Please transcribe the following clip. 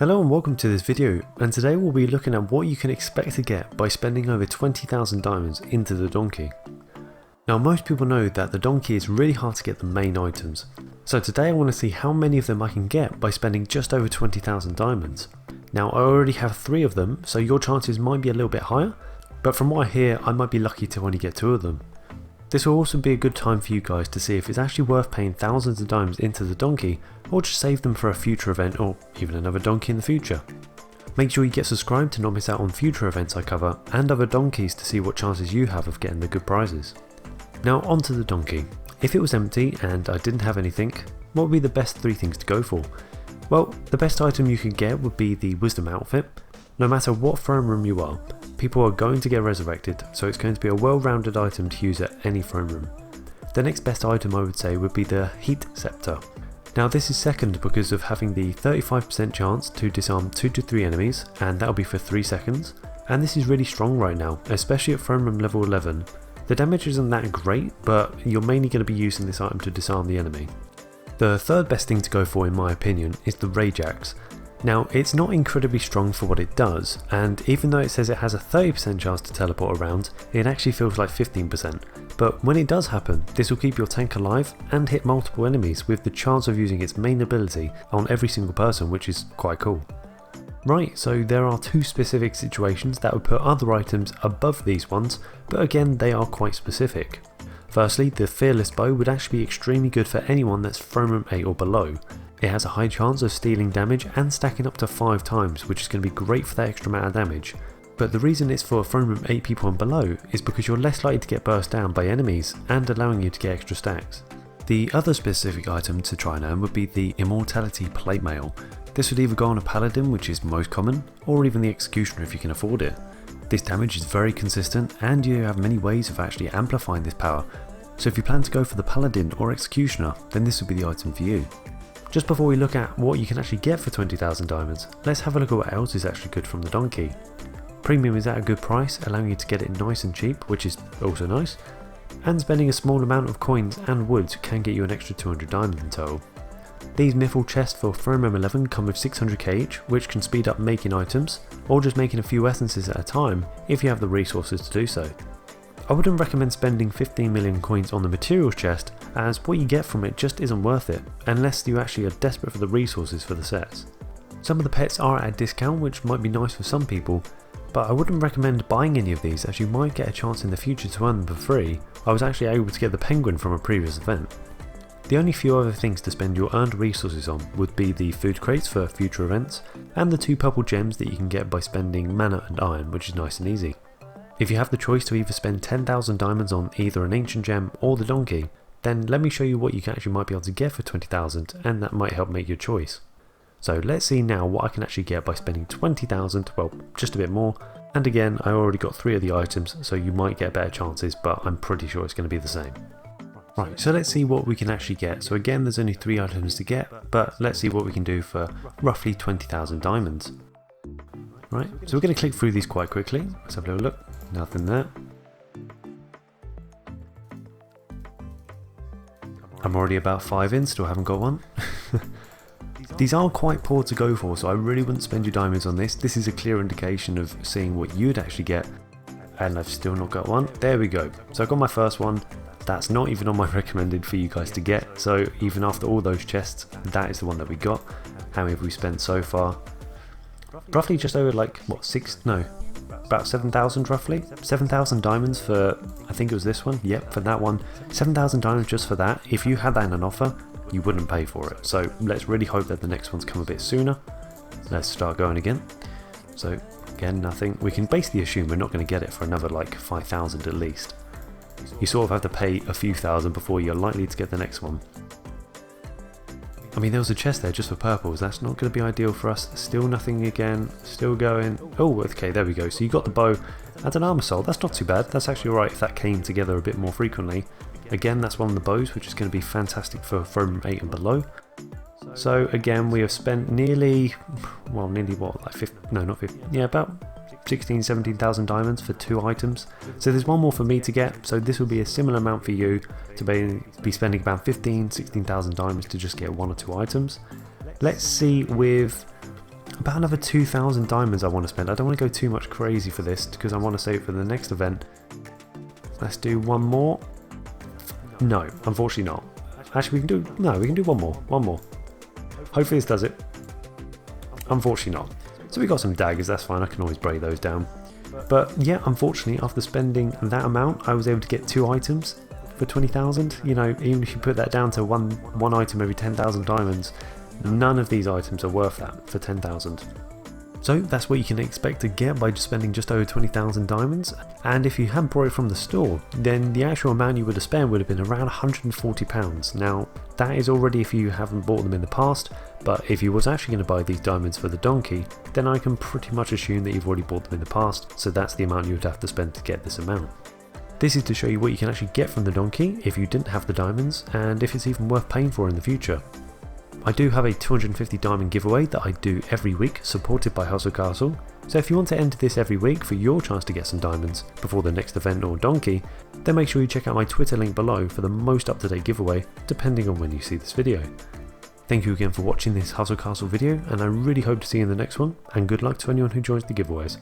Hello and welcome to this video, and today we'll be looking at what you can expect to get by spending over 20,000 diamonds into the donkey. Now most people know that the donkey is really hard to get the main items, so today I want to see how many of them I can get by spending just over 20,000 diamonds. Now I already have 3 of them, so your chances might be a little bit higher, but from what I hear I might be lucky to only get 2 of them. This will also be a good time for you guys to see if it's actually worth paying thousands of diamonds into the donkey, or just save them for a future event or even another donkey in the future. Make sure you get subscribed to not miss out on future events I cover and other donkeys to see what chances you have of getting the good prizes. Now onto the donkey. If it was empty and I didn't have anything, what would be the best 3 things to go for? Well, the best item you could get would be the wisdom outfit. No matter what throne room you are, people are going to get resurrected, so it's going to be a well-rounded item to use at any throne room. The next best item I would say would be the heat scepter. Now this is second because of having the 35% chance to disarm 2 to 3 enemies, and that'll be for 3 seconds, and this is really strong right now, especially at throne room level 11. The damage isn't that great, but you're mainly going to be using this item to disarm the enemy. The third best thing to go for in my opinion is the Rayjax. Now it's not incredibly strong for what it does, and even though it says it has a 30% chance to teleport around, it actually feels like 15%. But when it does happen, this will keep your tank alive and hit multiple enemies with the chance of using its main ability on every single person, which is quite cool. Right, so there are 2 specific situations that would put other items above these ones, but again they are quite specific. Firstly, the Fearless Bow would actually be extremely good for anyone that's throne room 8 or below. It has a high chance of stealing damage and stacking up to 5 times, which is going to be great for that extra amount of damage. But the reason it's for throne room 8 people and below is because you're less likely to get burst down by enemies and allowing you to get extra stacks. The other specific item to try and earn would be the Immortality plate mail. This would either go on a paladin, which is most common, or even the executioner if you can afford it. This damage is very consistent and you have many ways of actually amplifying this power, so if you plan to go for the paladin or executioner, then this would be the item for you. Just before we look at what you can actually get for 20,000 diamonds, let's have a look at what else is actually good from the donkey. Premium is at a good price, allowing you to get it nice and cheap, which is also nice, and spending a small amount of coins and woods can get you an extra 200 diamonds in total. These mythal chests for throne room 11 come with 600k each, which can speed up making items, or just making a few essences at a time if you have the resources to do so. I wouldn't recommend spending 15 million coins on the materials chest, as what you get from it just isn't worth it, unless you actually are desperate for the resources for the sets. Some of the pets are at a discount, which might be nice for some people, but I wouldn't recommend buying any of these as you might get a chance in the future to earn them for free. I was actually able to get the penguin from a previous event. The only few other things to spend your earned resources on would be the food crates for future events, and the 2 purple gems that you can get by spending mana and iron, which is nice and easy. If you have the choice to either spend 10,000 diamonds on either an ancient gem or the donkey, then let me show you what you actually might be able to get for 20,000, and that might help make your choice. So let's see now what I can actually get by spending 20,000, well just a bit more, and again I already got 3 of the items, so you might get better chances, but I'm pretty sure it's going to be the same. Right, so let's see what we can actually get. So again there's only 3 items to get, but let's see what we can do for roughly 20,000 diamonds. Right, so we're going to click through these quite quickly. Let's have a little look. Nothing there. I'm already about 5 in, still haven't got one. These are quite poor to go for, so I really wouldn't spend your diamonds on this. This is a clear indication of seeing what you'd actually get, and I've still not got one. There we go. So I got my first one. That's not even on my recommended for you guys to get, so even after all those chests, that is the one that we got. How many have we spent so far? Roughly just over like, what, about 7,000 roughly? 7,000 diamonds for, I think it was this one, yep, for that one. 7,000 diamonds just for that. If you had that in an offer, you wouldn't pay for it. So let's really hope that the next ones come a bit sooner. Let's start going again. So again, nothing. We can basically assume we're not going to get it for another like 5,000 at least. You sort of have to pay a few thousand before you're likely to get the next one. I mean, there was a chest there just for purples. That's not going to be ideal for us. Still nothing again. Still going. Oh, okay, there we go. So you got the bow and an armor soul. That's not too bad. That's actually alright if that came together a bit more frequently. Again, that's one of the bows, which is going to be fantastic for throne 8 and below. So again, we have spent nearly what, like 50, no, not 50, yeah, about 16,000, 17,000 diamonds for 2 items. So there's one more for me to get, so this will be a similar amount for you to be spending about 15,000, 16,000 diamonds to just get 1 or 2 items. Let's see with, about another 2,000 diamonds I want to spend. I don't want to go too much crazy for this because I want to save it for the next event. Let's do one more. No, unfortunately not. Actually, we can do one more. Hopefully this does it. Unfortunately not. So we got some daggers, that's fine, I can always break those down. But yeah, unfortunately, after spending that amount, I was able to get 2 items for 20,000. You know, even if you put that down to one item every 10,000 diamonds, none of these items are worth that for 10,000. So that's what you can expect to get by spending just over 20,000 diamonds, and if you hadn't bought it from the store, then the actual amount you would have spent would have been around £140. Now that is already if you haven't bought them in the past, but if you was actually going to buy these diamonds for the donkey, then I can pretty much assume that you've already bought them in the past, so that's the amount you would have to spend to get this amount. This is to show you what you can actually get from the donkey if you didn't have the diamonds, and if it's even worth paying for in the future. I do have a 250 diamond giveaway that I do every week, supported by Hustle Castle, so if you want to enter this every week for your chance to get some diamonds before the next event or donkey, then make sure you check out my Twitter link below for the most up-to-date giveaway, depending on when you see this video. Thank you again for watching this Hustle Castle video, and I really hope to see you in the next one, and good luck to anyone who joins the giveaways.